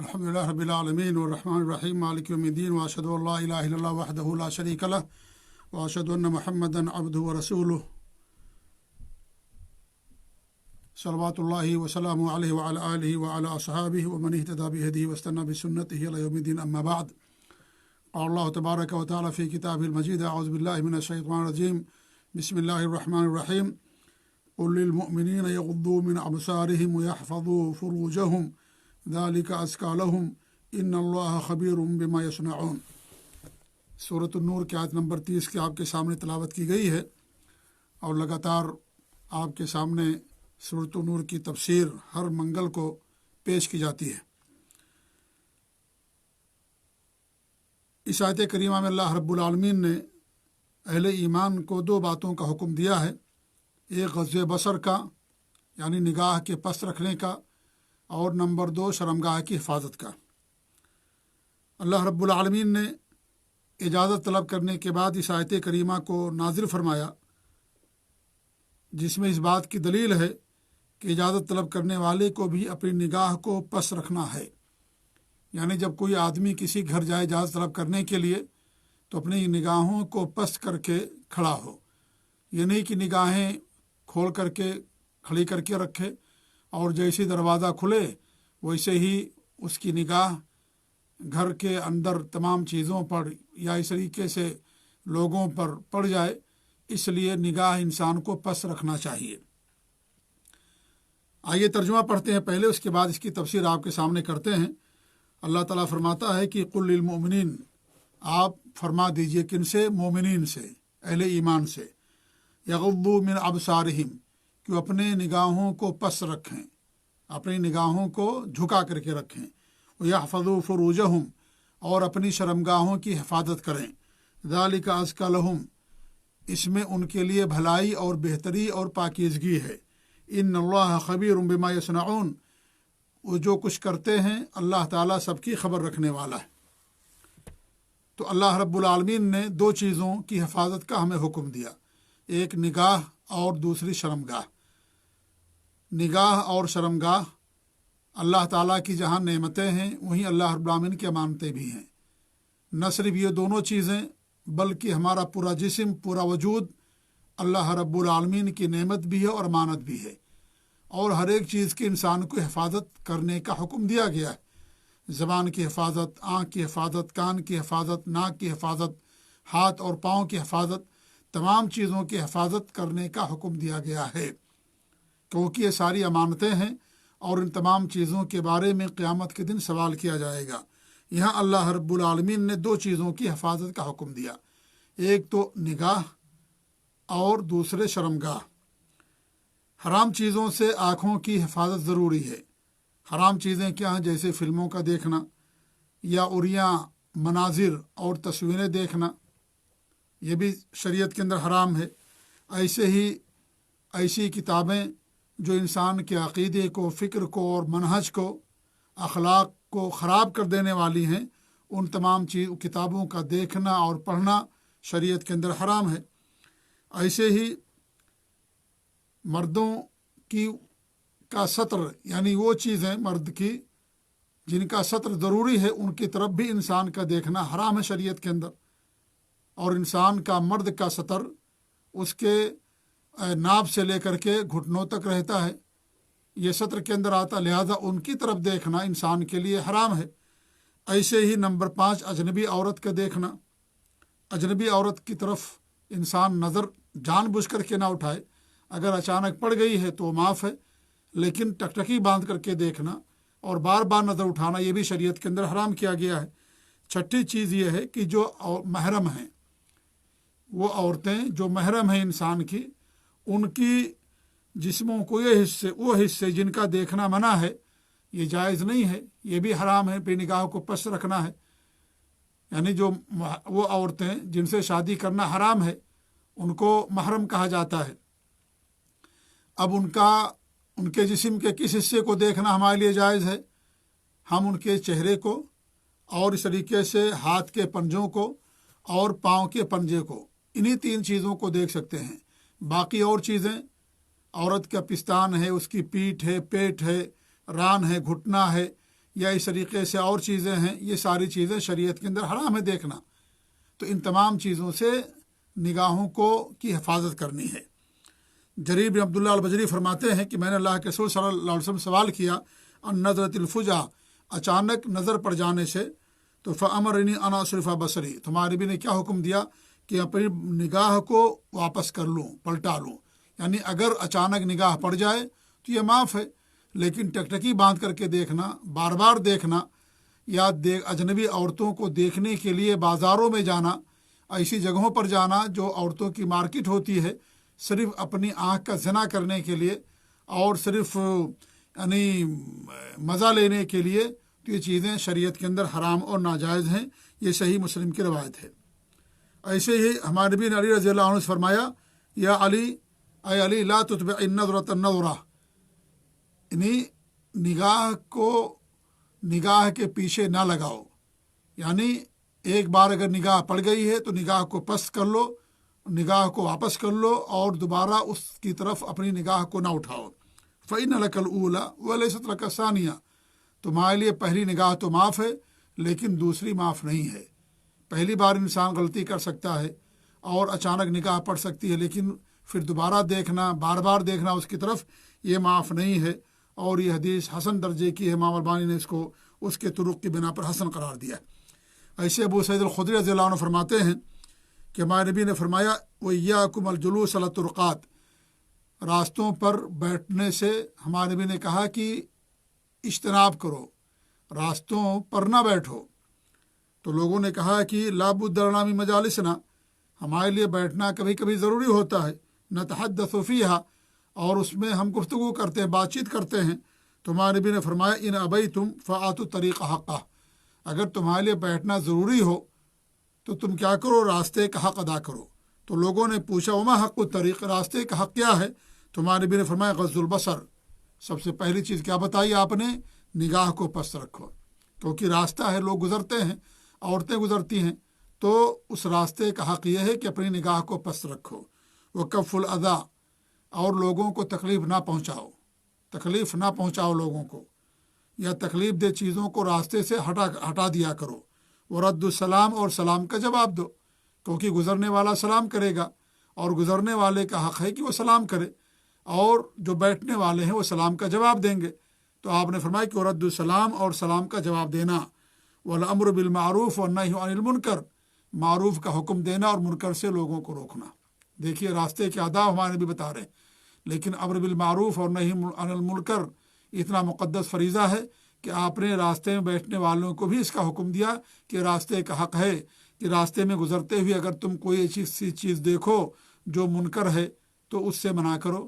الحمدللہ رب العالمین الرحمن الرحیم مالک یوم الدین واشهد ان لا الہ الا اللہ وحدہ لا شریک لہ واشهد ان محمدا عبدہ ورسولہ صلوات اللہ وسلامہ علیہ وعلی آلہ وعلی اصحابہ ومن اہتدی بہدیہ واستنى بسنتہ الی یوم الدین اما بعد قال اللہ تبارک وتعالی فی کتابہ المجید اعوذ باللہ من الشیطان الرجیم بسم اللہ الرحمن الرحیم قل للمؤمنین یغضوا من ابصارہم ویحفظوا فروجہم ذالک ازکی لہم ان اللہ خبیر بما یصنعون۔ سورۃ النور کی آیت نمبر 30 کی آپ کے سامنے تلاوت کی گئی ہے اور لگاتار آپ کے سامنے سورۃ النور کی تفسیر ہر منگل کو پیش کی جاتی ہے۔ اس آیت کریمہ میں اللہ رب العالمین نے اہل ایمان کو دو باتوں کا حکم دیا ہے، ایک غض بصر کا یعنی نگاہ کے پست رکھنے کا، اور نمبر 2 شرمگاہ کی حفاظت کا۔ اللہ رب العالمین نے اجازت طلب کرنے کے بعد اس آیت کریمہ کو نازل فرمایا، جس میں اس بات کی دلیل ہے کہ اجازت طلب کرنے والے کو بھی اپنی نگاہ کو پست رکھنا ہے۔ یعنی جب کوئی آدمی کسی گھر جائے اجازت طلب کرنے کے لیے تو اپنی نگاہوں کو پست کر کے کھڑا ہو، یہ نہیں کہ نگاہیں کھول کر کے کھڑی کر کے رکھے اور جیسے دروازہ کھلے ویسے ہی اس کی نگاہ گھر کے اندر تمام چیزوں پر یا اس طریقے سے لوگوں پر پڑ جائے، اس لیے نگاہ انسان کو پست رکھنا چاہیے۔ آئیے ترجمہ پڑھتے ہیں پہلے، اس کے بعد اس کی تفسیر آپ کے سامنے کرتے ہیں۔ اللہ تعالیٰ فرماتا ہے کہ قل للمؤمنین، آپ فرما دیجئے کن سے؟ مومنین سے، اہل ایمان سے، یغضوا من ابصارہم، کہ وہ اپنے نگاہوں کو پست رکھیں، اپنی نگاہوں کو جھکا کر کے رکھیں، وَيَحْفَظُوا فُرُوجَهُمْ، اور اپنی شرمگاہوں کی حفاظت کریں، ذَلِكَ أَزْكَىٰ لَهُمْ، اس میں ان کے لیے بھلائی اور بہتری اور پاکیزگی ہے۔ إِنَّ اللَّهَ خَبِيرٌ بِمَا يَصْنَعُونَ، وہ جو کچھ کرتے ہیں اللہ تعالیٰ سب کی خبر رکھنے والا ہے۔ تو اللہ رب العالمین نے دو چیزوں کی حفاظت کا ہمیں حکم دیا، ایک نگاہ اور دوسری شرمگاہ۔ نگاہ اور شرمگاہ اللہ تعالیٰ کی جہاں نعمتیں ہیں وہیں اللہ رب العالمین کی امانتیں بھی ہیں۔ نہ صرف یہ دونوں چیزیں بلکہ ہمارا پورا جسم، پورا وجود اللہ رب العالمین کی نعمت بھی ہے اور امانت بھی ہے، اور ہر ایک چیز کی انسان کو حفاظت کرنے کا حکم دیا گیا ہے۔ زبان کی حفاظت، آنکھ کی حفاظت، کان کی حفاظت، ناک کی حفاظت، ہاتھ اور پاؤں کی حفاظت، تمام چیزوں کی حفاظت کرنے کا حکم دیا گیا ہے، کیونکہ یہ ساری امانتیں ہیں اور ان تمام چیزوں کے بارے میں قیامت کے دن سوال کیا جائے گا۔ یہاں اللہ رب العالمین نے دو چیزوں کی حفاظت کا حکم دیا، ایک تو نگاہ اور دوسرے شرمگاہ۔ حرام چیزوں سے آنکھوں کی حفاظت ضروری ہے۔ حرام چیزیں کیا ہیں؟ جیسے فلموں کا دیکھنا یا عریاں مناظر اور تصویریں دیکھنا، یہ بھی شریعت کے اندر حرام ہے۔ ایسے ہی ایسی کتابیں جو انسان کے عقیدے کو، فکر کو اور منہج کو، اخلاق کو خراب کر دینے والی ہیں، ان تمام کتابوں کا دیکھنا اور پڑھنا شریعت کے اندر حرام ہے۔ ایسے ہی مردوں کا ستر، یعنی وہ چیزیں مرد کی جن کا ستر ضروری ہے، ان کی طرف بھی انسان کا دیکھنا حرام ہے شریعت کے اندر۔ اور انسان کا، مرد کا ستر اس کے ناف سے لے کر کے گھٹنوں تک رہتا ہے، یہ ستر کے اندر آتا، لہذا ان کی طرف دیکھنا انسان کے لیے حرام ہے۔ ایسے ہی نمبر 5 اجنبی عورت کا دیکھنا، اجنبی عورت کی طرف انسان نظر جان بوجھ کر کے نہ اٹھائے، اگر اچانک پڑ گئی ہے تو معاف ہے، لیکن ٹکٹکی باندھ کر کے دیکھنا اور بار بار نظر اٹھانا یہ بھی شریعت کے اندر حرام کیا گیا ہے۔ چھٹی چیز یہ ہے کہ جو محرم ہیں، وہ عورتیں جو محرم ہیں انسان کی، ان کی جسموں کو وہ حصے جن کا دیکھنا منع ہے، یہ جائز نہیں ہے، یہ بھی حرام ہے، بے نگاہ کو پست رکھنا ہے۔ یعنی جو وہ عورتیں جن سے شادی کرنا حرام ہے ان کو محرم کہا جاتا ہے۔ اب ان کے جسم کے کس حصے کو دیکھنا ہمارے لیے جائز ہے؟ ہم ان کے چہرے کو، اور اس طریقے سے ہاتھ کے پنجوں کو اور پاؤں کے پنجے کو، انہی 3 چیزوں کو دیکھ سکتے ہیں۔ باقی اور چیزیں، عورت کا پستان ہے، اس کی پیٹھ ہے، پیٹ ہے، ران ہے، گھٹنا ہے، یا اس طریقے سے اور چیزیں ہیں، یہ ساری چیزیں شریعت کے اندر حرام ہے دیکھنا. تو ان تمام چیزوں سے نگاہوں کی حفاظت کرنی ہے. جریر بن عبداللہ البجلی فرماتے ہیں کہ میں نے اللہ کے رسول صلی اللہ علیہ وسلم سوال کیا ان نظرۃ الفجا، اچانک نظر پڑ جانے سے، تو فامرنی ان اصرف بصری، تمہارے بھی نے کیا حکم دیا کہ اپنی نگاہ کو واپس کر لوں، پلٹا لوں. یعنی اگر اچانک نگاہ پڑ جائے تو یہ معاف ہے، لیکن ٹکٹکی باندھ کر کے دیکھنا، بار بار دیکھنا، یا اجنبی عورتوں کو دیکھنے کے لیے بازاروں میں جانا، ایسی جگہوں پر جانا جو عورتوں کی مارکیٹ ہوتی ہے، صرف اپنی آنکھ کا زنا کرنے کے لیے اور صرف یعنی مزہ لینے کے لیے، تو یہ چیزیں شریعت کے اندر حرام اور ناجائز ہیں. یہ صحیح مسلم کی روایت ہے. ایسے ہی ہمارے نبی علی رضی اللہ عنہ سے فرمایا، یا علی، اے علی، لا تتبع النظرۃ النظرہ، یعنی نگاہ کے پیچھے نہ لگاؤ. یعنی ایک بار اگر نگاہ پڑ گئی ہے تو نگاہ کو پست کر لو، نگاہ کو واپس کر لو اور دوبارہ اس کی طرف اپنی نگاہ کو نہ اٹھاؤ. فإن لك الأولى وليست لك الثانية، تمہارے لیے پہلی نگاہ تو معاف ہے لیکن دوسری معاف نہیں ہے. پہلی بار انسان غلطی کر سکتا ہے اور اچانک نگاہ پڑ سکتی ہے، لیکن پھر دوبارہ دیکھنا، بار بار دیکھنا اس کی طرف، یہ معاف نہیں ہے. اور یہ حدیث حسن درجے کی ہے، امام البانی نے اس کو اس کے طرق کی بنا پر حسن قرار دیا. ایسے ابو سعید الخدری رضی اللہ عنہ فرماتے ہیں کہ ہمارے نبی نے فرمایا، وَإِيَّاكُمْ الْجُلُوسَ عَلَى الطُّرُقَاتِ، راستوں پر بیٹھنے سے ہمارے نبی نے کہا کہ اجتناب کرو، راستوں پر نہ بیٹھو. تو لوگوں نے کہا کہ لا بد لنا من مجالسنا، ہمارے لیے بیٹھنا کبھی کبھی ضروری ہوتا ہے، نتحدث فیہا، اور اس میں ہم گفتگو کرتے ہیں، بات چیت کرتے ہیں. تو ہمارے نبی نے فرمایا، ان ابیتم فآتوا الطریق حقہ، اگر تمہارے لیے بیٹھنا ضروری ہو تو تم کیا کرو، راستے کا حق ادا کرو. تو لوگوں نے پوچھا، وما حق الطریق، راستے کا حق کیا ہے؟ تو ہمارے نبی نے فرمایا، غض البصر، سب سے پہلی چیز کیا بتائی آپ نے؟ نگاہ کو پست رکھو، کیونکہ راستہ ہے، لوگ گزرتے ہیں، عورتیں گزرتی ہیں، تو اس راستے کا حق یہ ہے کہ اپنی نگاہ کو پست رکھو. وکف الاذی، اور لوگوں کو تکلیف نہ پہنچاؤ لوگوں کو، یا تکلیف دہ چیزوں کو راستے سے ہٹا دیا کرو. ورد السلام، اور سلام کا جواب دو، کیونکہ گزرنے والا سلام کرے گا اور گزرنے والے کا حق ہے کہ وہ سلام کرے، اور جو بیٹھنے والے ہیں وہ سلام کا جواب دیں گے. تو آپ نے فرمایا کہ ورد السلام، اور سلام کا جواب دینا. والامر بالمعروف والنہی عن المنکر، معروف کا حکم دینا اور منکر سے لوگوں کو روکنا. دیکھیے راستے کے آداب ہمارے بھی بتا رہے ہیں، لیکن امر بالمعروف اور نہی عن المنکر اتنا مقدس فریضہ ہے کہ آپ نے راستے میں بیٹھنے والوں کو بھی اس کا حکم دیا کہ راستے کا حق ہے کہ راستے میں گزرتے ہوئے اگر تم کوئی ایسی چیز دیکھو جو منکر ہے تو اس سے منع کرو،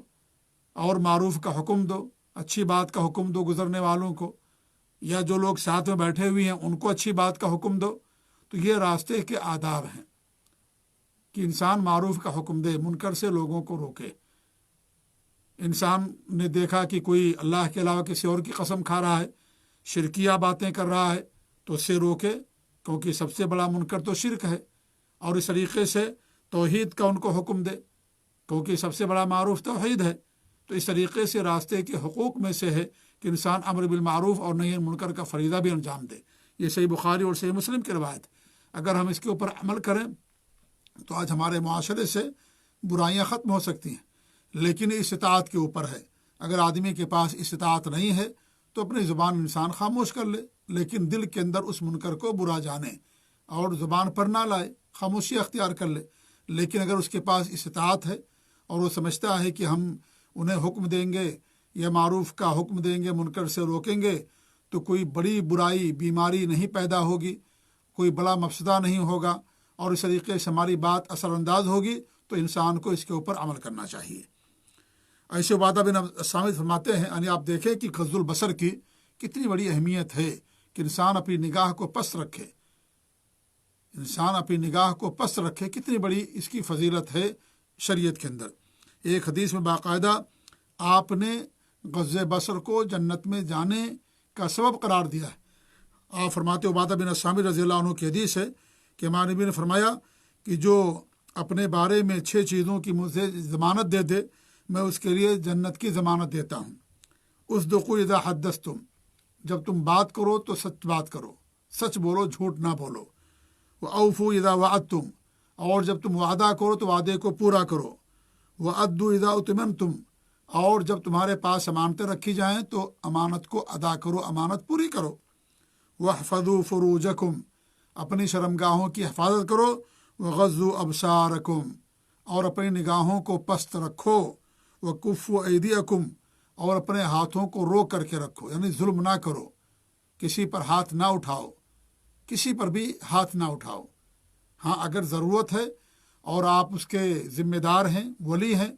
اور معروف کا حکم دو، اچھی بات کا حکم دو گزرنے والوں کو، یا جو لوگ ساتھ میں بیٹھے ہوئے ہیں ان کو اچھی بات کا حکم دو. تو یہ راستے کے آداب ہیں کہ انسان معروف کا حکم دے، منکر سے لوگوں کو روکے. انسان نے دیکھا کہ کوئی اللہ کے علاوہ کسی اور کی قسم کھا رہا ہے، شرکیہ باتیں کر رہا ہے، تو اس سے روکے، کیونکہ سب سے بڑا منکر تو شرک ہے. اور اس طریقے سے توحید کا ان کو حکم دے، کیونکہ سب سے بڑا معروف توحید ہے. تو اس طریقے سے راستے کے حقوق میں سے ہے کہ انسان امر بالمعروف اور نہی عن المنکر کا فریضہ بھی انجام دے. یہ صحیح بخاری اور صحیح مسلم کی روایت. اگر ہم اس کے اوپر عمل کریں تو آج ہمارے معاشرے سے برائیاں ختم ہو سکتی ہیں، لیکن استطاعت کے اوپر ہے. اگر آدمی کے پاس استطاعت نہیں ہے تو اپنی زبان انسان خاموش کر لے، لیکن دل کے اندر اس منکر کو برا جانے اور زبان پر نہ لائے، خاموشی اختیار کر لے. لیکن اگر اس کے پاس استطاعت ہے اور وہ سمجھتا ہے کہ ہم انہیں حکم دیں گے یا معروف کا حکم دیں گے، منکر سے روکیں گے، تو کوئی بڑی برائی، بیماری نہیں پیدا ہوگی، کوئی بڑا مفسدہ نہیں ہوگا، اور اس طریقے سے ہماری بات اثر انداز ہوگی، تو انسان کو اس کے اوپر عمل کرنا چاہیے. ایسے عبادہ بن صامت فرماتے ہیں، یعنی آپ دیکھیں کہ غض البصر کی کتنی بڑی اہمیت ہے کہ انسان اپنی نگاہ کو پست رکھے، کتنی بڑی اس کی فضیلت ہے شریعت کے اندر. ایک حدیث میں باقاعدہ آپ نے غض بصر کو جنت میں جانے کا سبب قرار دیا ہے. آپ فرماتے عبادہ بن صامت رضی اللہ عنہ کی حدیث ہے کہ ہمارے نبی نے فرمایا کہ جو اپنے بارے میں 6 چیزوں کی مجھے ضمانت دے دے، میں اس کے لیے جنت کی ضمانت دیتا ہوں. اصدقوا اذا حدثتم، جب تم بات کرو تو سچ بات کرو، سچ بولو، جھوٹ نہ بولو۔ وَأَوْفُوا اِذَا وَعَدتُّم، اور جب تم وعدہ کرو تو وعدے کو پورا کرو۔ وَأَدُّوا اِذَا اؤْتُمِنْتُم، اور جب تمہارے پاس امانتیں رکھی جائیں تو امانت کو ادا کرو، امانت پوری کرو۔ وَاحْفَظُوا فُرُوجَكُمْ، اپنی شرمگاہوں کی حفاظت کرو۔ وَغَضُّوا أَبْصَارَكُمْ، اور اپنی نگاہوں کو پست رکھو۔ وَكُفُّوا أَيْدِيَكُمْ، اور اپنے ہاتھوں کو روک کر کے رکھو، یعنی ظلم نہ کرو، کسی پر ہاتھ نہ اٹھاؤ، کسی پر بھی ہاتھ نہ اٹھاؤ۔ ہاں اگر ضرورت ہے اور آپ اس کے ذمہ دار ہیں، ولی ہیں،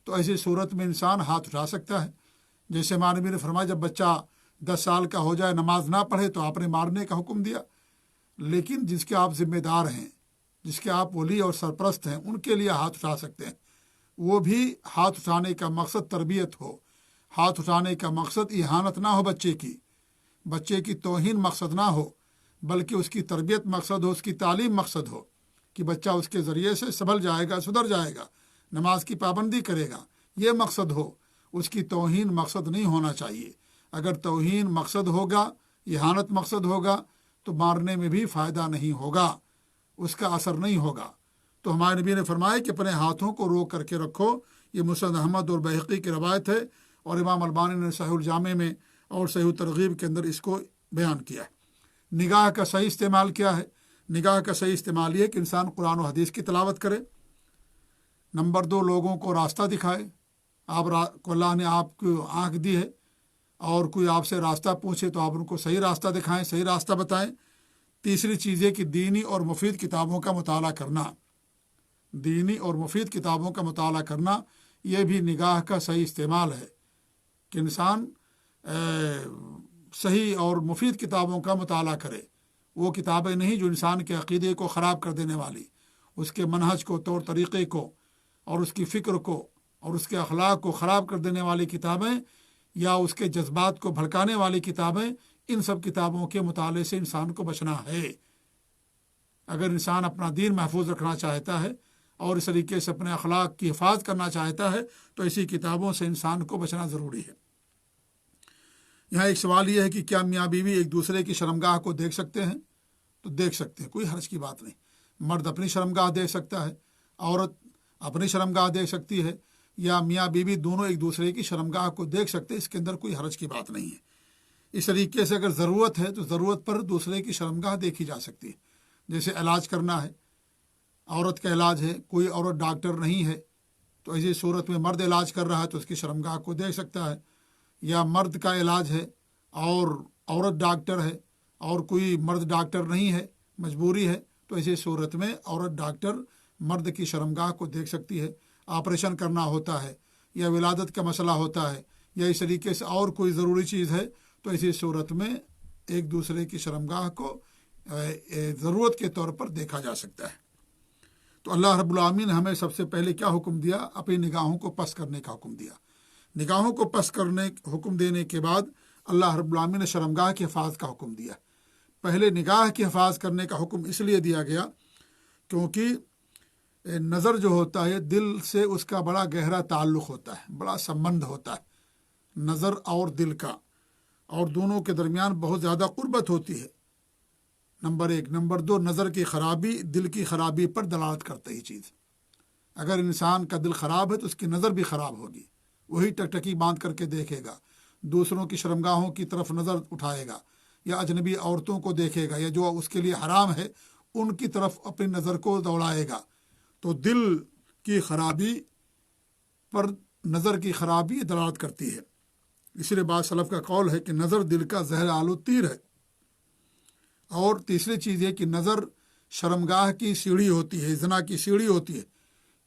تو ایسی صورت میں انسان ہاتھ اٹھا سکتا ہے۔ جیسے ہمارے نبی نے فرمایا جب بچہ 10 سال کا ہو جائے نماز نہ پڑھے تو آپ نے مارنے کا حکم دیا، لیکن جس کے آپ ذمہ دار ہیں، جس کے آپ ولی اور سرپرست ہیں، ان کے لیے ہاتھ اٹھا سکتے ہیں۔ وہ بھی ہاتھ اٹھانے کا مقصد تربیت ہو، ہاتھ اٹھانے کا مقصد اہانت نہ ہو، بچے کی توہین مقصد نہ ہو، بلکہ اس کی تربیت مقصد ہو، اس کی تعلیم مقصد ہو کہ بچہ اس کے ذریعے سے سنبھل جائے گا، سدھر جائے گا، نماز کی پابندی کرے گا، یہ مقصد ہو۔ اس کی توہین مقصد نہیں ہونا چاہیے۔ اگر توہین مقصد ہوگا، اہانت مقصد ہوگا تو مارنے میں بھی فائدہ نہیں ہوگا، اس کا اثر نہیں ہوگا۔ تو ہمارے نبی نے فرمایا کہ اپنے ہاتھوں کو روک کر کے رکھو۔ یہ مسند احمد اور بحقی کی روایت ہے، اور امام البانی نے صحیح الجامع میں اور صحیح ترغیب کے اندر اس کو بیان کیا ہے۔ نگاہ کا صحیح استعمال کیا ہے؟ نگاہ کا صحیح استعمال یہ کہ انسان قرآن و حدیث کی تلاوت کرے۔ نمبر 2، لوگوں کو راستہ دکھائے۔ کو اللہ نے آپ کو آنکھ دی ہے، اور کوئی آپ سے راستہ پوچھے تو آپ ان کو صحیح راستہ دکھائیں، صحیح راستہ بتائیں۔ تیسری چیز یہ کہ دینی اور مفید کتابوں کا مطالعہ کرنا، دینی اور مفید کتابوں کا مطالعہ کرنا، یہ بھی نگاہ کا صحیح استعمال ہے کہ انسان صحیح اور مفید کتابوں کا مطالعہ کرے۔ وہ کتابیں نہیں جو انسان کے عقیدے کو خراب کر دینے والی، اس کے منہج کو، طور طریقے کو، اور اس کی فکر کو اور اس کے اخلاق کو خراب کر دینے والی کتابیں، یا اس کے جذبات کو بھڑکانے والی کتابیں، ان سب کتابوں کے مطالعے سے انسان کو بچنا ہے۔ اگر انسان اپنا دین محفوظ رکھنا چاہتا ہے اور اس طریقے سے اپنے اخلاق کی حفاظت کرنا چاہتا ہے تو ایسی کتابوں سے انسان کو بچنا ضروری ہے۔ یہاں ایک سوال یہ ہے کہ کیا میاں بیوی ایک دوسرے کی شرمگاہ کو دیکھ سکتے ہیں؟ تو دیکھ سکتے ہیں، کوئی حرج کی بات نہیں۔ مرد اپنی شرمگاہ دیکھ سکتا ہے، عورت اپنی شرمگاہ دیکھ سکتی ہے، یا میاں بیوی دونوں ایک دوسرے کی شرمگاہ کو دیکھ سکتے ہیں، اس کے اندر کوئی حرج کی بات نہیں ہے۔ اس طریقے سے اگر ضرورت ہے تو ضرورت پر دوسرے کی شرمگاہ دیکھی جا سکتی ہے۔ جیسے علاج کرنا ہے، عورت کا علاج ہے، کوئی عورت ڈاکٹر نہیں ہے، تو ایسی صورت میں مرد علاج کر رہا ہے تو اس کی شرمگاہ کو دیکھ سکتا ہے۔ یا مرد کا علاج ہے اور عورت ڈاکٹر ہے، اور کوئی مرد ڈاکٹر نہیں ہے، مجبوری ہے، تو ایسی صورت میں عورت ڈاکٹر مرد کی شرمگاہ کو دیکھ سکتی ہے۔ آپریشن کرنا ہوتا ہے، یا ولادت کا مسئلہ ہوتا ہے، یا اس طریقے سے اور کوئی ضروری چیز ہے، تو ایسی صورت میں ایک دوسرے کی شرمگاہ کو ضرورت کے طور پر دیکھا جا سکتا ہے۔ تو اللہ رب العالمین نے ہمیں سب سے پہلے کیا حکم دیا؟ اپنی نگاہوں کو پست کرنے کا حکم دیا۔ نگاہوں کو پست کرنے حکم دینے کے بعد اللہ رب العالمین نے شرمگاہ کی حفاظت کا حکم دیا۔ پہلے نگاہ کی حفاظت کرنے کا حکم اس لیے دیا گیا کیونکہ نظر جو ہوتا ہے دل سے اس کا بڑا گہرا تعلق ہوتا ہے، بڑا سمبند ہوتا ہے نظر اور دل کا، اور دونوں کے درمیان بہت زیادہ قربت ہوتی ہے۔ نمبر 1۔ نمبر 2، نظر کی خرابی دل کی خرابی پر دلالت کرتا ہی چیز۔ اگر انسان کا دل خراب ہے تو اس کی نظر بھی خراب ہوگی، وہی ٹکٹکی باندھ کر کے دیکھے گا، دوسروں کی شرمگاہوں کی طرف نظر اٹھائے گا، یا اجنبی عورتوں کو دیکھے گا، یا جو اس کے لیے حرام ہے ان کی طرف اپنی نظر کو دوڑائے گا۔ تو دل کی خرابی پر نظر کی خرابی دلالت کرتی ہے۔ اس لیے بعض سلف کا قول ہے کہ نظر دل کا زہر آلود تیر ہے۔ اور تیسری چیز یہ کہ نظر شرمگاہ کی سیڑھی ہوتی ہے، زنا کی سیڑھی ہوتی ہے،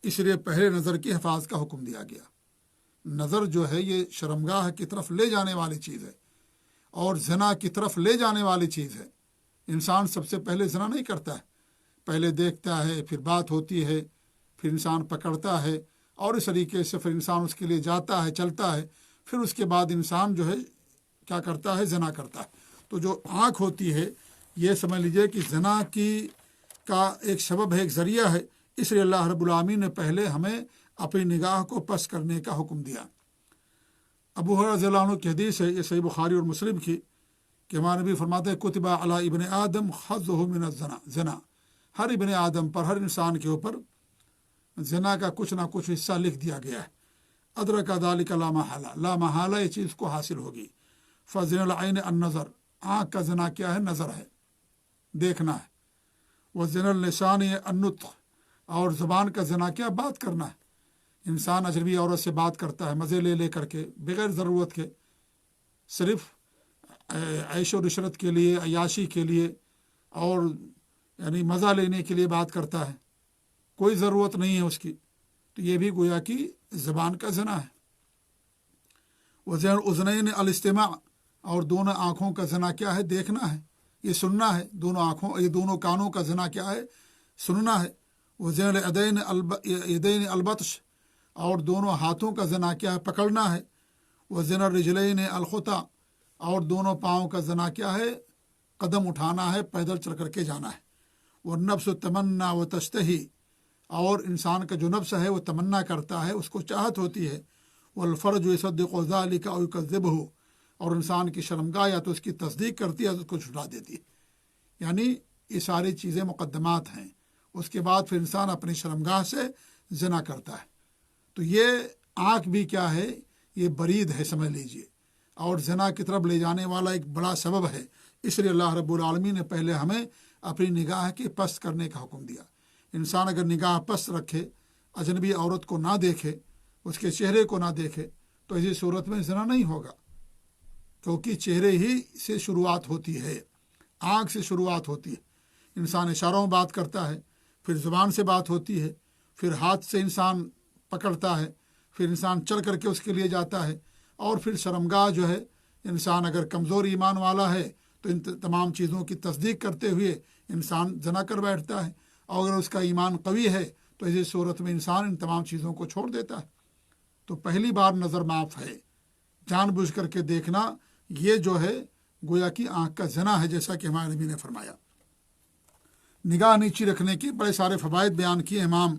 اس لیے پہلے نظر کی حفاظت کا حکم دیا گیا۔ نظر جو ہے یہ شرمگاہ کی طرف لے جانے والی چیز ہے، اور زنا کی طرف لے جانے والی چیز ہے۔ انسان سب سے پہلے زنا نہیں کرتا ہے، پہلے دیکھتا ہے، پھر بات ہوتی ہے، پھر انسان پکڑتا ہے، اور اس طریقے سے پھر انسان اس کے لیے جاتا ہے، چلتا ہے، پھر اس کے بعد انسان جو ہے کیا کرتا ہے؟ زنا کرتا ہے۔ تو جو آنکھ ہوتی ہے یہ سمجھ لیجئے کہ زنا کا ایک سبب ہے، ایک ذریعہ ہے۔ اس لیے اللہ رب العالمین نے پہلے ہمیں اپنی نگاہ کو پست کرنے کا حکم دیا۔ ابو ہریرہ رضی اللہ عنہ کی حدیث ہے، یہ صحیح بخاری اور مسلم کی، کہ ہمارے نبی فرماتے ہیں کتبہ علی ابن آدم خذہ من الزنا، ہر ابن آدم پر، ہر انسان کے اوپر زنا کا کچھ نہ کچھ حصہ لکھ دیا گیا ہے۔ ادرک ذلک لا محالہ، لا محالہ یہ چیز کو حاصل ہوگی۔ فزنا العین النظر، آنکھ کا زنا کیا ہے؟ نظر ہے، دیکھنا ہے۔ وزنا اللسان النطق، اور زبان کا زنا کیا؟ بات کرنا ہے۔ انسان اجنبی عورت سے بات کرتا ہے مزے لے لے کر کے، بغیر ضرورت کے، صرف عیش و عشرت کے لیے، عیاشی کے لیے، اور یعنی مزہ لینے کے لیے بات کرتا ہے، کوئی ضرورت نہیں ہے اس کی، تو یہ بھی گویا کہ زبان کا زنا ہے۔ وزنا الاذنین الاستماع، اور دونوں آنکھوں کا زنا کیا ہے؟ دیکھنا ہے، یہ سننا ہے۔ دونوں آنکھوں، یہ دونوں کانوں کا زنا کیا ہے؟ سننا ہے۔ وزنا الیدین البطش، اور دونوں ہاتھوں کا زنا کیا ہے؟ پکڑنا ہے۔ وزنا الرجلین الخطا، اور دونوں پاؤں کا زنا کیا ہے؟ قدم اٹھانا ہے، پیدل چل کر کے جانا ہے۔ والنفس تمنا و تشتہی، اور انسان کا جو نفس ہے وہ تمنا کرتا ہے، اس کو چاہت ہوتی ہے۔ والفرج یصدق ذلک او یکذبہ، اور انسان کی شرمگاہ یا تو اس کی تصدیق کرتی ہے یا اس کو جھٹلا دیتی ہے۔ یعنی یہ ساری چیزیں مقدمات ہیں۔ اس کے بعد پھر انسان اپنی شرمگاہ سے زنا کرتا ہے۔ تو یہ آنکھ بھی کیا ہے؟ یہ برید ہے، سمجھ لیجئے، اور زنا کی طرف لے جانے والا ایک بڑا سبب ہے۔ اس لیے اللہ رب العالمین نے پہلے ہمیں اپنی نگاہ کی پست کرنے کا حکم دیا۔ انسان اگر نگاہ پست رکھے، اجنبی عورت کو نہ دیکھے، اس کے چہرے کو نہ دیکھے، تو اسی صورت میں زنا نہیں ہوگا، کیونکہ چہرے ہی سے شروعات ہوتی ہے، آنکھ سے شروعات ہوتی ہے۔ انسان اشاروں میں بات کرتا ہے، پھر زبان سے بات ہوتی ہے، پھر ہاتھ سے انسان پکڑتا ہے، پھر انسان چل کر کے اس کے لیے جاتا ہے، اور پھر شرمگاہ جو ہے، انسان اگر کمزور ایمان والا ہے تو ان تمام چیزوں کی تصدیق کرتے ہوئے انسان زنا کر بیٹھتا ہے، اور اگر اس کا ایمان قوی ہے تو اسی صورت میں انسان ان تمام چیزوں کو چھوڑ دیتا ہے۔ تو پہلی بار نظر معاف ہے، جان بوجھ کر کے دیکھنا، یہ جو ہے گویا کہ آنکھ کا زنا ہے، جیسا کہ ہمارے نبی نے فرمایا۔ نگاہ نیچی رکھنے کے بڑے سارے فوائد بیان کیے امام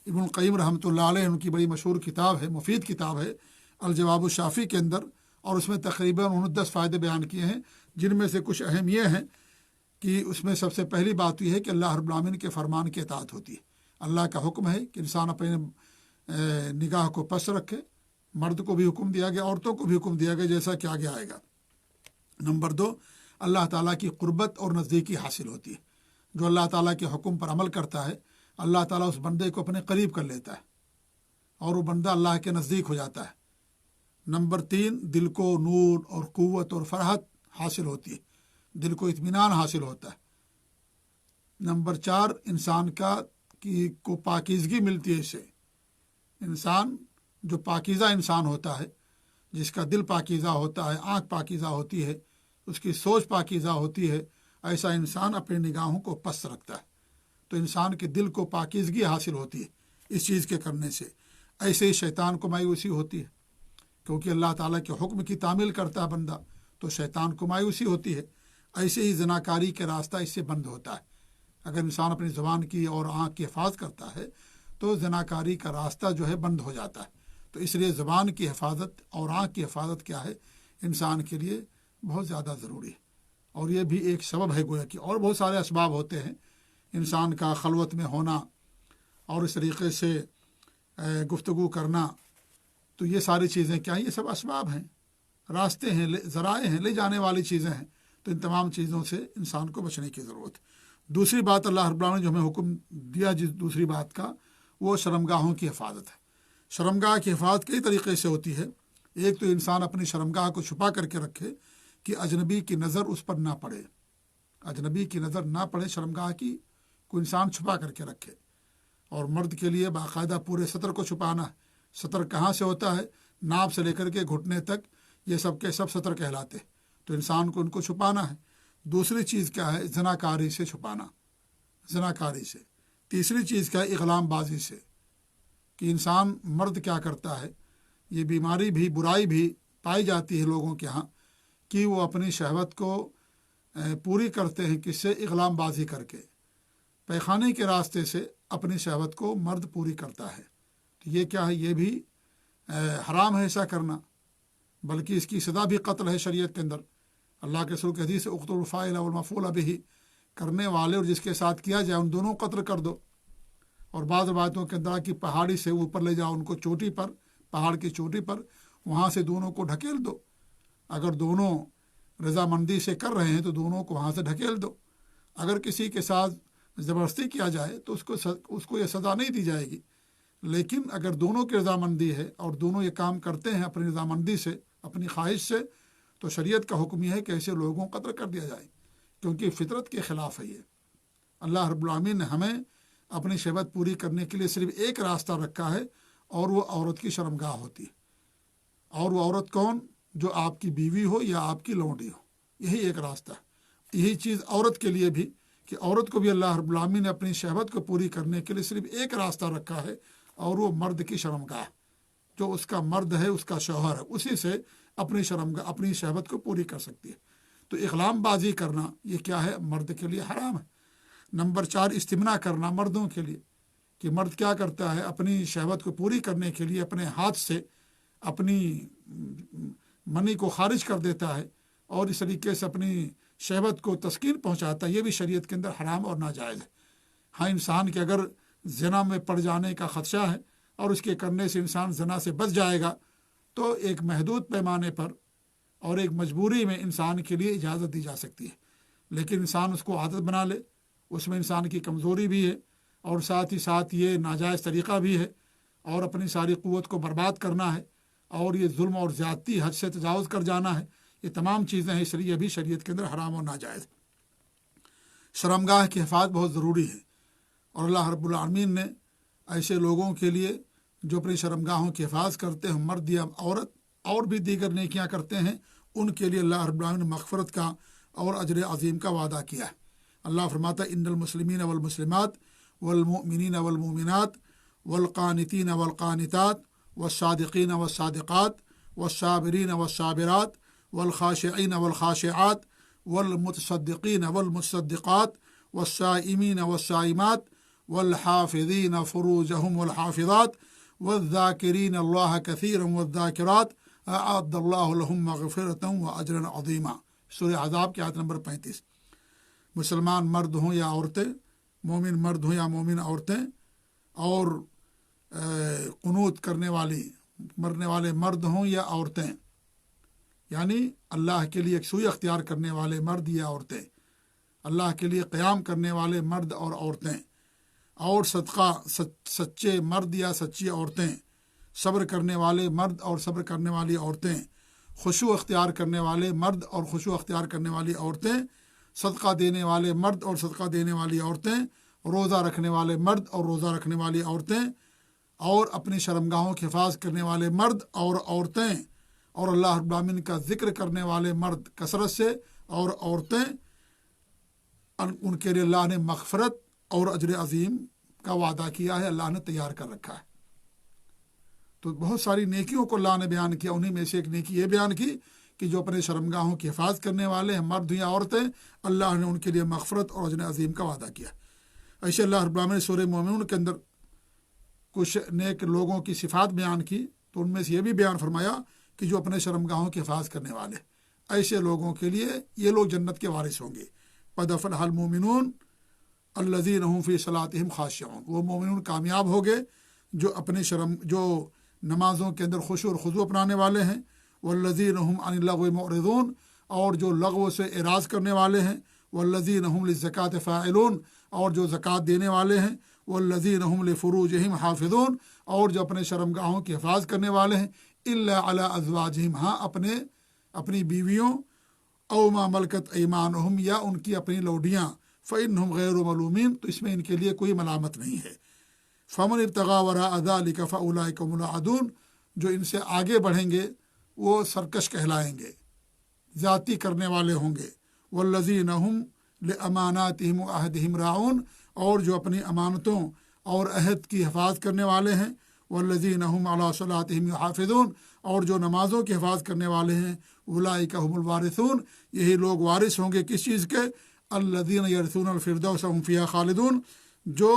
ابن القیم رحمۃ اللہ علیہ، ان کی بڑی مشہور کتاب ہے، مفید کتاب ہے الجواب الشافی کے اندر، اور اس میں تقریباً 29 فائدے بیان کیے ہیں، جن میں سے کچھ اہم یہ ہیں کہ اس میں سب سے پہلی بات یہ ہے کہ اللہ رب العالمین کے فرمان کی اطاعت ہوتی ہے۔ اللہ کا حکم ہے کہ انسان اپنے نگاہ کو پس رکھے، مرد کو بھی حکم دیا گیا، عورتوں کو بھی حکم دیا گیا، جیسا کہ آگے آئے گا۔ نمبر 2، اللہ تعالیٰ کی قربت اور نزدیکی حاصل ہوتی ہے۔ جو اللہ تعالیٰ کے حکم پر عمل کرتا ہے، اللہ تعالیٰ اس بندے کو اپنے قریب کر لیتا ہے، اور وہ بندہ اللہ کے نزدیک ہو جاتا ہے۔ نمبر 3، دل کو نور اور قوت اور فرحت حاصل ہوتی ہے، دل کو اطمینان حاصل ہوتا ہے۔ نمبر 4، انسان کو پاکیزگی ملتی ہے۔ اس سے انسان جو پاکیزہ انسان ہوتا ہے، جس کا دل پاکیزہ ہوتا ہے، آنکھ پاکیزہ ہوتی ہے، اس کی سوچ پاکیزہ ہوتی ہے، ایسا انسان اپنی نگاہوں کو پست رکھتا ہے، تو انسان کے دل کو پاکیزگی حاصل ہوتی ہے اس چیز کے کرنے سے۔ ایسے ہی شیطان کو مایوسی ہوتی ہے، کیونکہ اللہ تعالیٰ کے حکم کی تعمیل کرتا ہے بندہ، تو شیطان کو مایوسی ہوتی ہے۔ ایسے ہی زناکاری کے راستہ اس سے بند ہوتا ہے۔ اگر انسان اپنی زبان کی اور آنکھ کی حفاظت کرتا ہے تو زناکاری کا راستہ جو ہے بند ہو جاتا ہے۔ تو اس لیے زبان کی حفاظت اور آنکھ کی حفاظت کیا ہے، انسان کے لیے بہت زیادہ ضروری ہے، اور یہ بھی ایک سبب ہے گویا کہ، اور بہت سارے اسباب ہوتے ہیں انسان کا خلوت میں ہونا اور اس طریقے سے گفتگو کرنا، تو یہ ساری چیزیں کیا ہیں؟ یہ سب اسباب ہیں، راستے ہیں، ذرائع ہیں، لے جانے والی چیزیں ہیں۔ تو ان تمام چیزوں سے انسان کو بچنے کی ضرورت ہے۔ دوسری بات اللہ رب العالمین نے جو ہمیں حکم دیا، جس دوسری بات کا، وہ شرمگاہوں کی حفاظت ہے۔ شرمگاہ کی حفاظت کئی طریقے سے ہوتی ہے۔ ایک تو انسان اپنی شرمگاہ کو چھپا کر کے رکھے کہ اجنبی کی نظر اس پر نہ پڑے، اجنبی کی نظر نہ پڑے، شرمگاہ کی کو انسان چھپا کر کے رکھے۔ اور مرد کے لیے باقاعدہ پورے سطر کو چھپانا ہے۔ سطر کہاں سے ہوتا ہے؟ ناپ سے لے کر کے گھٹنے تک، یہ سب کے سب سطر کہلاتے ہیں، تو انسان کو ان کو چھپانا ہے۔ دوسری چیز کیا ہے؟ زناکاری سے چھپانا، زناکاری سے۔ تیسری چیز کیا ہے؟ اغلام بازی سے، کہ انسان مرد کیا کرتا ہے، یہ بیماری بھی، برائی بھی پائی جاتی ہے لوگوں کے ہاں، کہ وہ اپنی شہوت کو پوری کرتے ہیں، کس سے؟ اغلام بازی کر کے، پیخانے کے راستے سے اپنی شہوت کو مرد پوری کرتا ہے۔ تو یہ کیا ہے؟ یہ بھی حرام ہے ایسا کرنا، بلکہ اس کی سزا بھی قتل ہے شریعت کے اندر۔ اللہ کے رسول کی حدیث اقتلوا الفاعل والمفعول به، کرنے والے اور جس کے ساتھ کیا جائے ان دونوں کو قتل کر دو۔ اور بعض روایتوں کے اندر کی پہاڑی سے اوپر لے جاؤ ان کو، چوٹی پر، پہاڑ کی چوٹی پر، وہاں سے دونوں کو ڈھکیل دو۔ اگر دونوں رضامندی سے کر رہے ہیں تو دونوں کو وہاں سے ڈھکیل دو۔ اگر کسی کے ساتھ زبردستی کیا جائے تو اس کو یہ سزا نہیں دی جائے گی، لیکن اگر دونوں کی رضامندی ہے اور دونوں یہ کام کرتے ہیں اپنی رضامندی سے، اپنی خواہش سے، تو شریعت کا حکم یہ ہے کہ ایسے لوگوں کو قتل کر دیا جائے، کیونکہ فطرت کے خلاف ہے یہ۔ اللہ رب العالمین نے ہمیں اپنی شہوت پوری کرنے کے لیے صرف ایک راستہ رکھا ہے، اور وہ عورت کی شرمگاہ ہوتی ہے۔ اور وہ عورت کون؟ جو آپ کی بیوی ہو یا آپ کی لونڈی ہو، یہی ایک راستہ ہے۔ یہی چیز عورت کے لیے بھی، کہ عورت کو بھی اللہ رب العالمین نے اپنی شہوت کو پوری کرنے کے لیے صرف ایک راستہ رکھا ہے، اور وہ مرد کی شرمگاہ، جو اس کا مرد ہے، اس کا شوہر ہے، اسی سے اپنی شرمگاہ، اپنی شہوت کو پوری کر سکتی ہے۔ تو اغلام بازی کرنا یہ کیا ہے؟ مرد کے لیے حرام ہے۔ نمبر 4، استمنا کرنا مردوں کے لیے، کہ مرد کیا کرتا ہے اپنی شہوت کو پوری کرنے کے لیے اپنے ہاتھ سے اپنی منی کو خارج کر دیتا ہے، اور اس طریقے سے اپنی شہوت کو تسکین پہنچاتا ہے، یہ بھی شریعت کے اندر حرام اور ناجائز ہے۔ ہاں، انسان کے اگر زنا میں پڑ جانے کا خدشہ ہے اور اس کے کرنے سے انسان زنا سے بچ جائے گا، تو ایک محدود پیمانے پر اور ایک مجبوری میں انسان کے لیے اجازت دی جا سکتی ہے، لیکن انسان اس کو عادت بنا لے، اس میں انسان کی کمزوری بھی ہے، اور ساتھ ہی ساتھ یہ ناجائز طریقہ بھی ہے، اور اپنی ساری قوت کو برباد کرنا ہے، اور یہ ظلم اور زیادتی، حد سے تجاوز کر جانا ہے، یہ تمام چیزیں ہیں، اس لیے بھی شریعت کے اندر حرام اور ناجائز۔ شرمگاہ کی حفاظت بہت ضروری ہے، اور اللہ رب العالمین نے ایسے لوگوں کے لیے جو اپنی شرمگاہوں کی حفاظت کرتے ہیں، مرد یا عورت، اور بھی دیگر نیکیاں کرتے ہیں، ان کے لیے اللہ رب العالمین نے مغفرت کا اور اجر عظیم کا وعدہ کیا ہے۔ اللہ فرماتا ہے ان المسلمین والمسلمات والمؤمنین والمؤمنات والقانتین والقانتات والصادقین والصادقات والصابرین والصابرات والخاشعین والخاشعات والمتصدقین والمتصدقات والصائمین والصائمات والحافظین فروجهم والحافظات والذاکرین اللہ کثیرا والذاکرات اعد اللہ لهم مغفرۃ واجرا عظیما۔ سورہ احزاب کی آیت نمبر 35۔ مسلمان مرد ہوں یا عورتیں، مومن مرد ہوں یا مومن عورتیں، اور قنوت کرنے والے مرد ہوں یا عورتیں، یعنی اللہ کے لیے یکسوئی اختیار کرنے والے مرد یا عورتیں، اللہ کے لیے قیام کرنے والے مرد اور عورتیں، اور صدقہ سچے مرد یا سچی عورتیں، صبر کرنے والے مرد اور صبر کرنے والی عورتیں، خشوع اختیار کرنے والے مرد اور خشوع اختیار کرنے والی عورتیں، صدقہ دینے والے مرد اور صدقہ دینے والی عورتیں، روزہ رکھنے والے مرد اور روزہ رکھنے والی عورتیں، اور اپنی شرمگاہوں کی حفاظت کرنے والے مرد اور عورتیں، اور اللہ رب العالمین کا ذکر کرنے والے مرد کثرت سے، اور عورتیں، ان کے لیے اللہ نے مغفرت اور اجر عظیم کا وعدہ کیا ہے، اللہ نے تیار کر رکھا ہے۔ تو بہت ساری نیکیوں کو اللہ نے بیان کیا، انہی میں سے ایک نیکی یہ بیان کی کہ جو اپنے شرمگاہوں کی حفاظت کرنے والے ہیں، مرد یا عورتیں، اللہ نے ان کے لیے مغفرت اور اجر عظیم کا وعدہ کیا۔ ایسے اللہ رب العالمین نے سورہ مومنون کے اندر کچھ نیک لوگوں کی صفات بیان کی، تو ان میں سے یہ بھی بیان فرمایا کہ جو اپنے شرمگاہوں کی حفاظت کرنے والے، ایسے لوگوں کے لیے یہ لوگ جنت کے وارث ہوں گے۔ قد افلح المؤمنون الذین هم فی صلاتهم خاشعون، وہ مومنون کامیاب ہو گئے جو نمازوں کے اندر خشوع اور خضوع اپنانے والے ہیں، والذین هم عن اللغو معرضون، اور جو لغو سے اعراض کرنے والے ہیں، والذین هم للزکاة فاعلون، اور جو زکوٰۃ دینے والے ہیں، والذین هم لفروجهم حافظون، اور جو اپنے شرمگاہوں کی حفاظت کرنے والے ہیں، الا علی ازواجہم، ہاں اپنی بیویوں، او ما ملکت ایمانہم، یا ان کی اپنی لوڈیاں، فإنہم غیر ملومین، تو اس میں ان کے لیے کوئی ملامت نہیں ہے۔ فمن ابتغى وراء ذلك فأولئک هم العادون، جو ان سے آگے بڑھیں گے وہ سرکش کہلائیں گے، زیادتی کرنے والے ہوں گے۔ والذین هم لأماناتهم وعہدہم راعون، اور جو اپنی امانتوں اور عہد کی حفاظت کرنے والے ہیں۔ والذین هم علی صلاتہم یحافظون، اور جو نمازوں کی حفاظت کرنے والے ہیں۔ اولئک هم الوارثون، یہی لوگ وارث ہوں گے کس چیز کے؟ الذین یرثون الفردوس هم فیہا خالدون، جو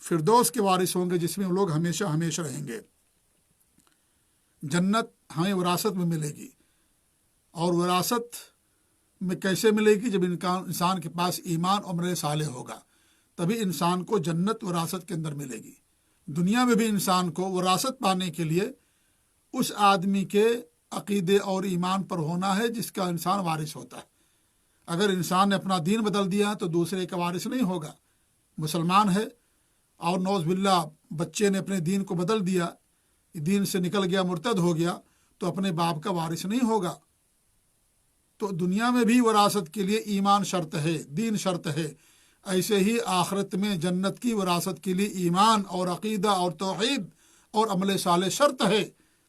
فردوس کے وارث ہوں گے جس میں وہ لوگ ہمیشہ ہمیشہ رہیں گے۔ جنت ہمیں وراثت میں ملے گی، اور وراثت میں کیسے ملے گی؟ جب انسان کے پاس ایمان اور عمل صالح ہوگا، تبھی انسان کو جنت وراثت کے اندر ملے گی۔ دنیا میں بھی انسان کو وراثت پانے کے لیے اس آدمی کے عقیدے اور ایمان پر ہونا ہے جس کا انسان وارث ہوتا ہے۔ اگر انسان نے اپنا دین بدل دیا تو دوسرے کا وارث نہیں ہوگا۔ مسلمان ہے اور نعوذ باللہ بچے نے اپنے دین کو بدل دیا، دین سے نکل گیا، مرتد ہو گیا، تو اپنے باپ کا وارث نہیں ہوگا۔ تو دنیا میں بھی وراثت کے لیے ایمان شرط ہے، دین شرط ہے، ایسے ہی آخرت میں جنت کی وراثت کے لیے ایمان اور عقیدہ اور توحید اور عمل صالح شرط ہے،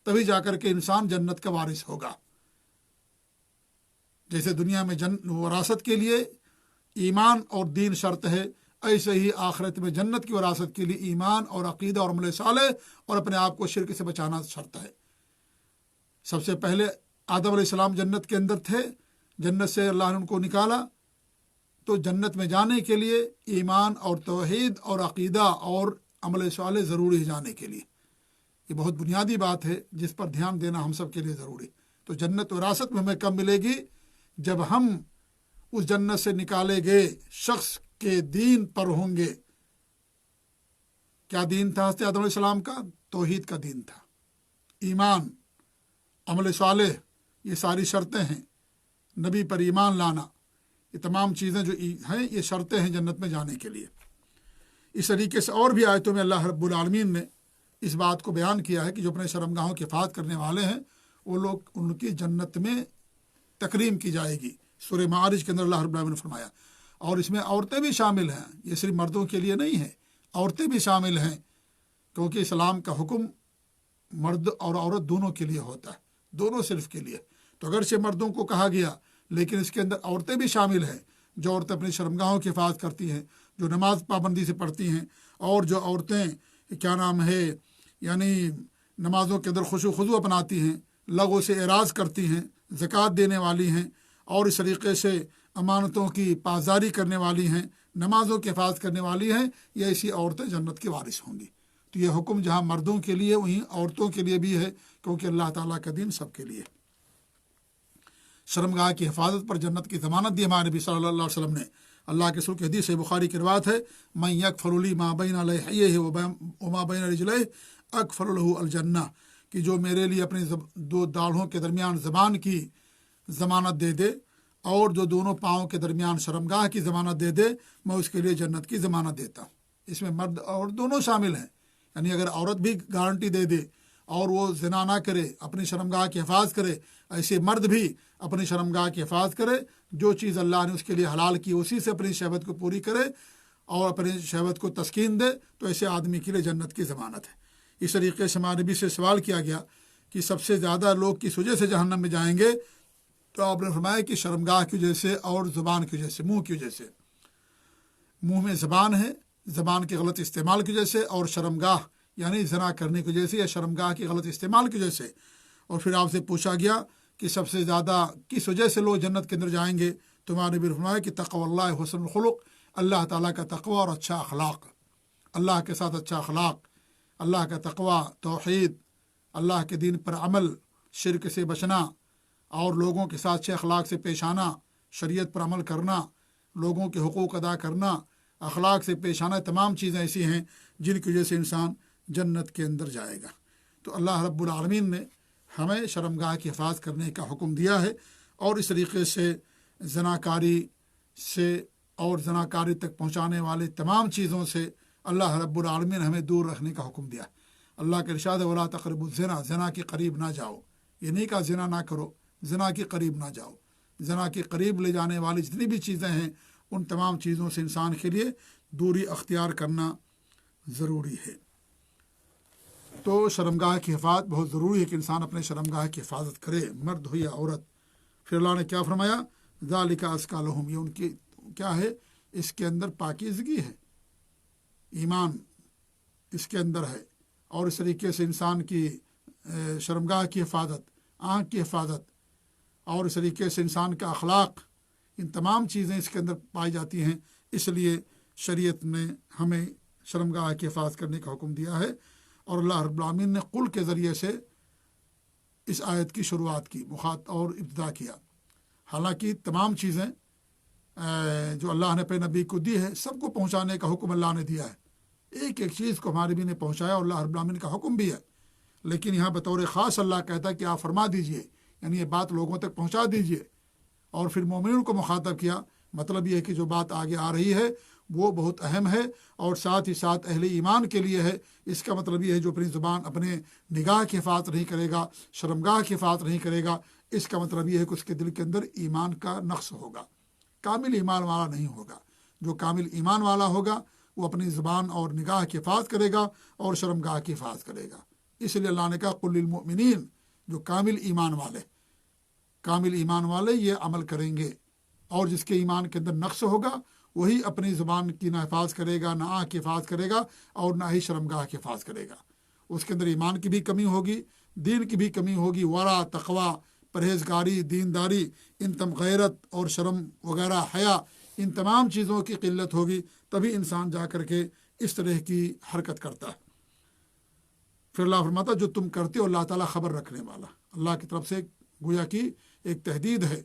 تبھی جا کر کے انسان جنت کا وارث ہوگا۔ جیسے دنیا میں وراثت کے لیے ایمان اور دین شرط ہے، ایسے ہی آخرت میں جنت کی وراثت کے لیے ایمان اور عقیدہ اور عمل صالح اور اپنے آپ کو شرک سے بچانا شرط ہے۔ سب سے پہلے آدم علیہ السلام جنت کے اندر تھے، جنت سے اللہ نے ان کو نکالا، تو جنت میں جانے کے لیے ایمان اور توحید اور عقیدہ اور عمل صالح ضروری ہے جانے کے لیے۔ یہ بہت بنیادی بات ہے جس پر دھیان دینا ہم سب کے لیے ضروری۔ تو جنت وراثت میں ہمیں کب ملے گی؟ جب ہم اس جنت سے نکالے گئے شخص کے دین پر ہوں گے۔ کیا دین تھا حضرت آدم علیہ السلام کا؟ توحید کا دین تھا۔ ایمان، عمل صالح، یہ ساری شرطیں ہیں۔ نبی پر ایمان لانا، یہ تمام چیزیں جو ہیں یہ شرطیں ہیں جنت میں جانے کے لیے۔ اس طریقے سے اور بھی آیتوں میں اللہ رب العالمین نے اس بات کو بیان کیا ہے کہ جو اپنے شرمگاہوں کی حفاظت کرنے والے ہیں وہ لوگ، ان کی جنت میں تکریم کی جائے گی۔ سورہ معارج کے اندر اللہ رب العالمین نے فرمایا، اور اس میں عورتیں بھی شامل ہیں، یہ صرف مردوں کے لیے نہیں ہے، عورتیں بھی شامل ہیں، کیونکہ اسلام کا حکم مرد اور عورت دونوں کے لیے ہوتا ہے، دونوں صرف کے لیے۔ تو اگرچہ مردوں کو کہا گیا، لیکن اس کے اندر عورتیں بھی شامل ہیں، جو عورتیں اپنی شرمگاہوں کی حفاظت کرتی ہیں، جو نماز پابندی سے پڑھتی ہیں، اور جو عورتیں کیا نام ہے یعنی نمازوں کے اندر خشوع و خضوع اپناتی ہیں، لغو سے اعراض کرتی ہیں، زکوٰۃ دینے والی ہیں، اور اس طریقے سے امانتوں کی پاسداری کرنے والی ہیں، نمازوں کی حفاظت کرنے والی ہیں، یہ ایسی عورتیں جنت کی وارث ہوں گی۔ تو یہ حکم جہاں مردوں کے لیے وہیں عورتوں کے لیے بھی ہے، کیونکہ اللہ تعالیٰ کا دین سب کے لیے۔ شرمگاہ کی حفاظت پر جنت کی ضمانت دی ہمارے نبی صلی اللہ علیہ وسلم نے۔ اللہ کے رسول کی حدیث بخاری کی روایت ہے، من یکفر لی ما بین لحیہ وما بین رجلیہ اکفر لہ الجنہ، کہ جو میرے لیے اپنی دو داڑھوں کے درمیان زبان کی ضمانت دے دے اور جو دونوں پاؤں کے درمیان شرمگاہ کی ضمانت دے دے، میں اس کے لیے جنت کی ضمانت دیتا ہوں۔ اس میں مرد اور دونوں شامل ہیں، یعنی اگر عورت بھی گارنٹی دے دے اور وہ زنا نہ کرے، اپنی شرمگاہ کی حفاظت کرے، ایسے مرد بھی اپنی شرمگاہ کی حفاظت کرے، جو چیز اللہ نے اس کے لیے حلال کی اسی سے اپنی شہوت کو پوری کرے اور اپنی شہوت کو تسکین دے، تو ایسے آدمی کے لیے جنت کی ضمانت ہے۔ اس طریقے سے ہمارے نبی سے سوال کیا گیا کہ سب سے زیادہ لوگ کس وجہ سے جہنم میں جائیں گے، تو آپ نے فرمایا کہ شرمگاہ کی وجہ سے اور زبان کی وجہ سے، منہ کی وجہ سے۔ منہ میں زبان ہے، زبان کے غلط استعمال کی وجہ سے، اور شرمگاہ یعنی زنا کرنے کی وجہ سے یا شرمگاہ کے غلط استعمال کی وجہ سے۔ اور پھر آپ سے پوچھا گیا کہ سب سے زیادہ کس وجہ سے لوگ جنت کے اندر جائیں گے، تو ہمارے نبی نے فرمایا کہ تقوی اللہ حسن الخلق، اللہ تعالیٰ کا تقوی اور اچھا اخلاق، اللہ کے ساتھ اچھا اخلاق، اللہ کا تقوی، توحید، اللہ کے دین پر عمل، شرک سے بچنا، اور لوگوں کے ساتھ اچھے اخلاق سے پیش آنا، شریعت پر عمل کرنا، لوگوں کے حقوق ادا کرنا، اخلاق سے پیش آنا، تمام چیزیں ایسی ہیں جن کی وجہ سے انسان جنت کے اندر جائے گا۔ تو اللہ رب العالمین نے ہمیں شرمگاہ کی حفاظت کرنے کا حکم دیا ہے، اور اس طریقے سے زناکاری سے اور زناکاری تک پہنچانے والے تمام چیزوں سے اللہ رب العالمین ہمیں دور رکھنے کا حکم دیا۔ اللہ کے ارشاد ولا تقربوا الزنا، زنا کے قریب نہ جاؤ، یہ نہیں کہا زنا نہ کرو، زنا کے قریب نہ جاؤ۔ زنا کے قریب لے جانے والی جتنی بھی چیزیں ہیں ان تمام چیزوں سے انسان کے لیے دوری اختیار کرنا ضروری ہے۔ تو شرمگاہ کی حفاظت بہت ضروری ہے کہ انسان اپنے شرمگاہ کی حفاظت کرے، مرد ہو یا عورت۔ پھر اللہ نے کیا فرمایا؟ ذالک ازکی لہم، یہ ان کی کیا ہے؟ اس کے اندر پاکیزگی ہے، ایمان اس کے اندر ہے، اور اس طریقے سے انسان کی شرمگاہ کی حفاظت، آنکھ کی حفاظت، اور اس طریقے سے انسان کا اخلاق، ان تمام چیزیں اس کے اندر پائی جاتی ہیں۔ اس لیے شریعت نے ہمیں شرمگاہ کی حفاظت کرنے کا حکم دیا ہے، اور اللہ رب العالمین نے قل کے ذریعے سے اس آیت کی شروعات کی اور ابتدا کیا۔ حالانکہ تمام چیزیں جو اللہ نے اپنے نبی کو دی ہے سب کو پہنچانے کا حکم اللہ نے دیا ہے، ایک ایک چیز کو ہمارے بھی نے پہنچایا اور اللہ رب العالمین کا حکم بھی ہے، لیکن یہاں بطور خاص اللہ کہتا ہے کہ آپ فرما دیجئے، یعنی یہ بات لوگوں تک پہنچا دیجئے، اور پھر مومنین کو مخاطب کیا۔ مطلب یہ ہے کہ جو بات آگے آ رہی ہے وہ بہت اہم ہے اور ساتھ ہی ساتھ اہل ایمان کے لیے ہے۔ اس کا مطلب یہ ہے جو اپنی زبان اپنے نگاہ کی حفاظت نہیں کرے گا، شرمگاہ کی حفاظت نہیں کرے گا، اس کا مطلب یہ ہے کہ اس کے دل کے اندر ایمان کا نقص ہوگا، کامل ایمان والا نہیں ہوگا۔ جو کامل ایمان والا ہوگا وہ اپنی زبان اور نگاہ کی حفاظت کرے گا اور شرمگاہ کی حفاظت کرے گا۔ اس لیے اللہ نے کہا قل للمؤمنین، جو کامل ایمان والے یہ عمل کریں گے، اور جس کے ایمان کے اندر نقص ہوگا وہی اپنی زبان کی نہ حفاظت کرے گا، نہ آنکھ کی حفاظت کرے گا اور نہ ہی شرمگاہ کی حفاظت کرے گا۔ اس کے اندر ایمان کی بھی کمی ہوگی، دین کی بھی کمی ہوگی، ورع، تقوی، پرہیزگاری، دینداری، غیرت اور شرم وغیرہ، حیا، ان تمام چیزوں کی قلت ہوگی، تبھی انسان جا کر کے اس طرح کی حرکت کرتا ہے۔ پھر اللہ فرماتا جو تم کرتے ہو اللہ تعالیٰ خبر رکھنے والا، اللہ کی طرف سے گویا کی ایک تحدید ہے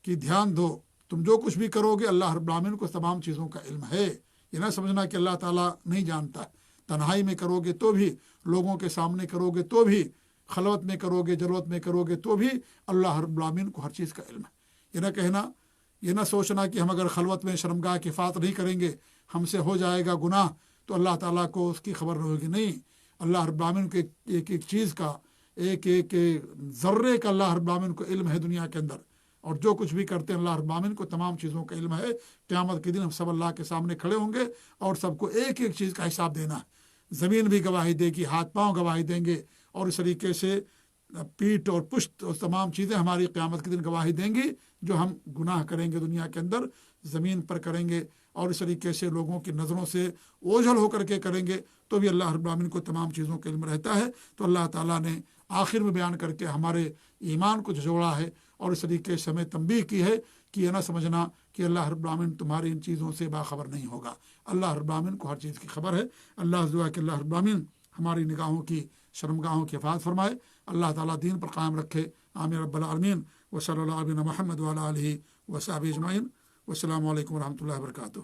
کہ دھیان دو، تم جو کچھ بھی کرو گے اللہ رب العالمین کو تمام چیزوں کا علم ہے۔ یہ نہ سمجھنا کہ اللہ تعالیٰ نہیں جانتا، تنہائی میں کرو گے تو بھی، لوگوں کے سامنے کرو گے تو بھی، خلوت میں کرو گے، جلوت میں کرو گے تو بھی اللہ رب العالمین کو ہر چیز کا علم ہے۔ یہ نہ سوچنا کہ ہم اگر خلوت میں شرمگاہ کی حفاظت نہیں کریں گے ہم سے ہو جائے گا گناہ تو اللہ تعالیٰ کو اس کی خبر نہ ہوگی۔ نہیں، اللہ رب العالمین کو ایک ایک چیز کا، ایک ایک ذرے کا اللہ رب العالمین کو علم ہے دنیا کے اندر، اور جو کچھ بھی کرتے ہیں اللہ رب العالمین کو تمام چیزوں کا علم ہے۔ قیامت کے دن ہم سب اللہ کے سامنے کھڑے ہوں گے اور سب کو ایک ایک چیز کا حساب دینا ہے۔ زمین بھی گواہی دے گی، ہاتھ پاؤں گواہی دیں گے، اور اس طریقے سے پیٹھ اور پشت اور تمام چیزیں ہماری قیامت کے دن گواہی دیں گی۔ جو ہم گناہ کریں گے دنیا کے اندر زمین پر کریں گے اور اس طریقے سے لوگوں کی نظروں سے اوجھل ہو کر کے کریں گے تو بھی اللہ رب العالمین کو تمام چیزوں کا علم رہتا ہے۔ تو اللہ تعالیٰ نے آخر میں بیان کر کے ہمارے ایمان کو جوڑا ہے اور اس طریقے سے ہمیں تنبیہ کی ہے کہ یہ نہ سمجھنا کہ اللہ رب العالمین تمہاری ان چیزوں سے باخبر نہیں ہوگا۔ اللہ رب العالمین کو ہر چیز کی خبر ہے۔ اللہ دعا کہ اللہ رب العالمین ہماری نگاہوں کی، شرمگاہوں کی حفاظت فرمائے، اللہ تعالیٰ دین پر قائم رکھے۔ آمین رب العالمین۔ وصلی اللہ علیہ محمد وعلی آلہ وصحبہ اجمعین۔ والسلام علیکم ورحمۃ اللہ وبرکاتہ۔